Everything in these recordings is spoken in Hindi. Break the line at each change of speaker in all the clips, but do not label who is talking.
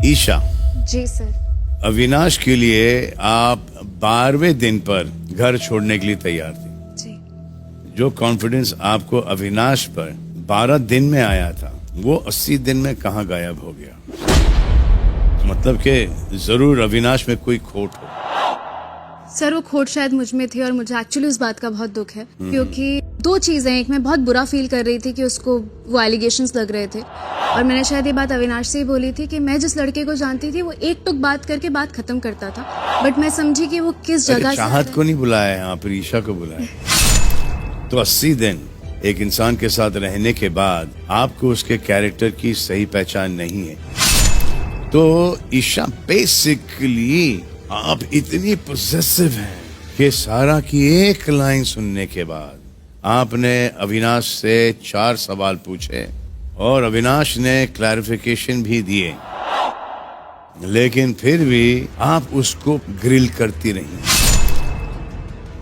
ईशा,
जी सर।
अविनाश के लिए आप 12वें दिन पर घर छोड़ने के लिए तैयार थी।
जी।
जो कॉन्फिडेंस आपको अविनाश पर 12 दिन में आया था, वो 80 दिन में कहाँ गायब हो गया? मतलब कि जरूर अविनाश में कोई खोट हो।
सर वो खोट शायद मुझ में थी और मुझे एक्चुअली उस बात का बहुत दुख है, क्योंकि दो चीजें, एक मैं बहुत बुरा फील कर रही थी कि उसको वो एलिगेशंस लग रहे थे, और मैंने शायद ये बात अविनाश से ही बोली थी कि मैं जिस लड़के को जानती थी वो एक टुक बात करके बात खत्म करता था, बट मैं समझी कि वो किस जगह से
चाहत को नहीं बुलाया यहाँ पर, ईशा को बुलाया। तो 80 दिन एक इंसान के साथ रहने के बाद आपको उसके कैरेक्टर की सही पहचान नहीं है, तो ईशा बेसिकली आप इतनी पोजेसिव हैं कि सारा की एक लाइन सुनने के बाद आपने अविनाश से 4 सवाल पूछे और अविनाश ने क्लैरिफिकेशन भी दिए, लेकिन फिर भी आप उसको ग्रिल करती रही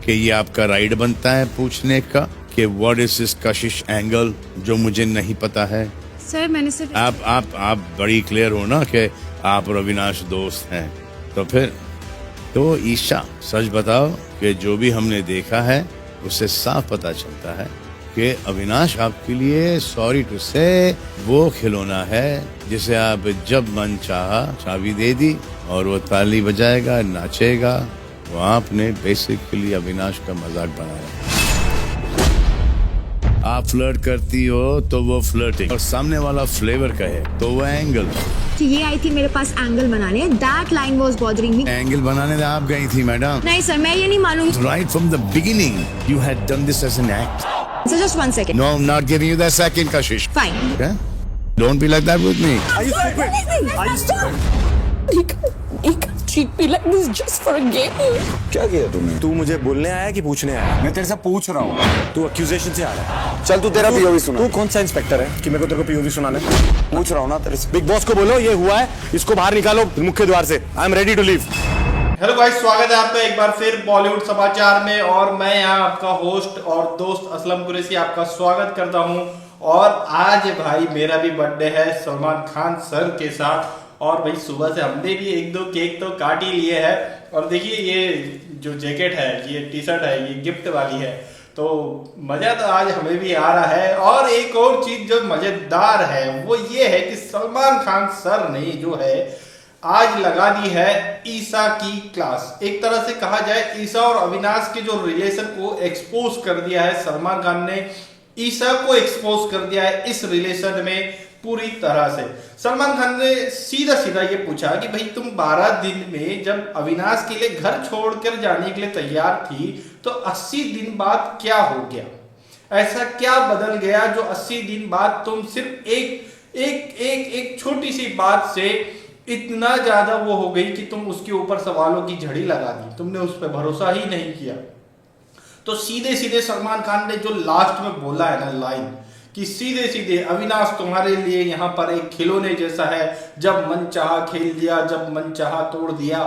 कि ये आपका राइट बनता है पूछने का कि what is this Kashish angle जो मुझे नहीं पता है।
सर मैंने सिर्फ
आप बड़ी क्लियर हो ना कि आप और अविनाश दोस्त हैं, तो फिर तो ईशा सच बताओ कि जो भी हमने देखा है उससे साफ पता चलता है कि अविनाश आपके लिए सॉरी टू से वो खिलौना है जिसे आप जब मन चाहा चाबी दे दी और वो ताली बजाएगा, नाचेगा। वो आपने बेसिकली अविनाश का मजाक बनाया। आप फ्लर्ट करती हो तो वो फ्लर्टिंग, और सामने वाला फ्लेवर कहे तो वो एंगल।
कि ये आई थी मेरे पास एंगल बनाने, that line was bothering me.
Angle बनाने में आप गई थी मैडम।
नहीं सर, मैं ये नहीं मानूंगी।
Right from the beginning, you had done this as an act.
So just 1 second.
No, I'm not giving you that second, Kashish.
Fine.
Okay? Don't be like that with me.
Are you stupid? Are you stupid?
You can't treat me like this just for a game.
क्या किया तूने? तू मुझे बोलने आया कि पूछने आया?
मैं तेरे से पूछ रहा हूँ।
तू एक्यूजेशन से आ रहा है।
चल तू तेरा पीओवी सुना।
तू कौन सा इंस्पेक्टर है कि मेरे को तेरे को पीओवी सुनाना है?
पूछ रहा हूँ ना तेरे से।
बिग बॉस को बोलो ये हुआ है, इसको बाहर निकालो मुख्य द्वार से। I am ready to leave.
Hello guys, स्वागत है आपका एक बार फिर बॉलीवुड समाचार में, और मैं यहाँ आपका होस्ट और दोस्त असलम कुरैशी आपका स्वागत करता हूँ। और आज भाई मेरा भी बर्थडे है सलमान खान सर के साथ, और भाई सुबह से हमने भी 1-2 केक तो काट ही लिए हैं। और देखिए ये जो जैकेट है, ये टी शर्ट है, ये गिफ्ट वाली है, तो मजा तो आज हमें भी आ रहा है। और एक और चीज जो मजेदार है वो ये है कि सलमान खान सर ने जो है आज लगा दी है ईशा की क्लास। एक तरह से कहा जाए ईशा और अविनाश के जो रिलेशन को एक्सपोज कर दिया है सलमान खान ने, ईशा को एक्सपोज कर दिया है इस रिलेशन में पूरी तरह से। सलमान खान ने सीधा सीधा ये पूछा कि भाई तुम 12 दिन में जब अविनाश के लिए घर छोड़कर जाने के लिए तैयार थी तो 80 दिन बाद क्या हो गया? ऐसा क्या बदल गया जो 80 दिन बाद तुम सिर्फ एक छोटी सी बात से इतना ज्यादा वो हो गई कि तुम उसके ऊपर सवालों की झड़ी लगा दी, तुमने उस पर भरोसा ही नहीं किया। तो सीधे सीधे सलमान खान ने जो लास्ट में बोला है ना लाइन, कि सीधे सीधे अविनाश तुम्हारे लिए यहाँ पर एक खिलौने जैसा है, जब मन चाहा खेल दिया, जब मन चाहा तोड़ दिया।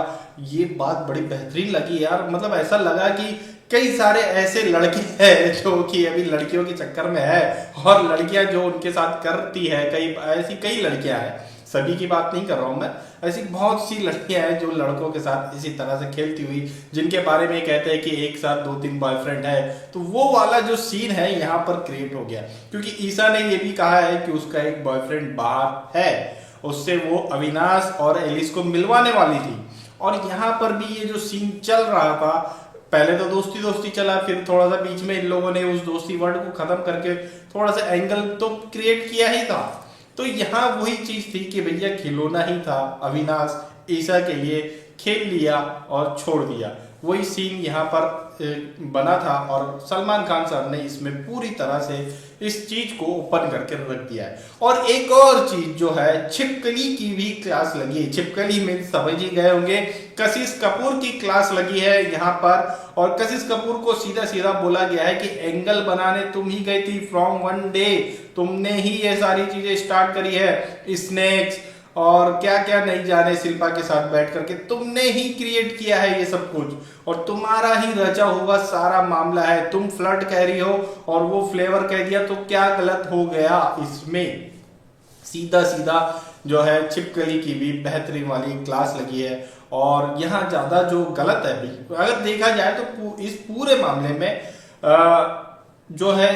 ये बात बड़ी बेहतरीन लगी यार। मतलब ऐसा लगा कि कई सारे ऐसे लड़के हैं जो कि अभी लड़कियों के चक्कर में है, और लड़कियां जो उनके साथ करती है, कई लड़कियां हैं, सभी की बात नहीं कर रहा हूं मैं, ऐसी बहुत सी लड़कियां हैं जो लड़कों के साथ इसी तरह से खेलती हुई, जिनके बारे में कहते हैं कि एक साथ 2-3 बॉयफ्रेंड है। तो वो वाला जो सीन है यहाँ पर क्रिएट हो गया, क्योंकि ईशा ने ये भी कहा है कि उसका एक बॉयफ्रेंड बाहर है, उससे वो अविनाश और एलिस को मिलवाने वाली थी। और यहाँ पर भी ये जो सीन चल रहा था, पहले तो दोस्ती दोस्ती चला, फिर थोड़ा सा बीच में इन लोगों ने उस दोस्ती वर्ड को खत्म करके थोड़ा सा एंगल तो क्रिएट किया ही था। तो यहाँ वही चीज थी कि भैया खिलौना ही था, अविनाश ईशा के लिए खेल लिया और छोड़ दिया। वही सीन यहाँ पर बना था, और सलमान खान साहब ने इसमें पूरी तरह से इस चीज को ओपन करके रख दिया है। और एक और चीज जो है, छिपकली की भी क्लास लगी है। छिपकली में समझ ही गए होंगे, कशिश कपूर की क्लास लगी है यहाँ पर। और कशिश कपूर को सीधा सीधा बोला गया है कि एंगल बनाने तुम ही गई थी फ्रॉम 1 डे, तुमने ही ये सारी चीजें स्टार्ट करी है, स्नैक्स और क्या क्या नहीं जाने, शिल्पा के साथ बैठ करके तुमने ही क्रिएट किया है ये सब कुछ, और तुम्हारा ही रचा हुआ सारा मामला है। तुम फ्लर्ट कह रही हो और वो फ्लेवर कह दिया, तो क्या गलत हो गया इसमें? सीधा सीधा जो है छिपकली की भी बेहतरीन वाली क्लास लगी है। और यहाँ ज्यादा जो गलत है भी अगर देखा जाए तो इस पूरे मामले में जो है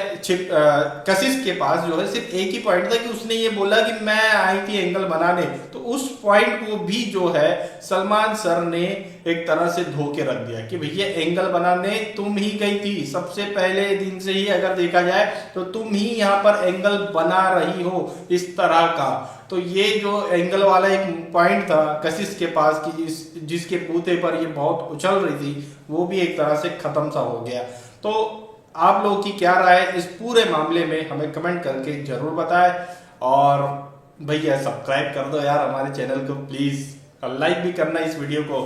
कशिश के पास जो है सिर्फ एक ही पॉइंट था कि उसने ये बोला कि मैं आई थी एंगल बनाने, तो उस पॉइंट को भी जो है सलमान सर ने एक तरह से धोके रख दिया कि भैया एंगल बनाने तुम ही गई थी, सबसे पहले दिन से ही अगर देखा जाए तो तुम ही यहाँ पर एंगल बना रही हो इस तरह का। तो ये जो एंगल वाला एक पॉइंट था कशिश के पास की जिसके बूते पर ये बहुत उछल रही थी, वो भी एक तरह से खत्म सा हो गया। तो आप लोगों की क्या राय इस पूरे मामले में हमें कमेंट करके जरूर बताएं। और भैया सब्सक्राइब कर दो यार हमारे चैनल को प्लीज, और लाइक भी करना इस वीडियो को।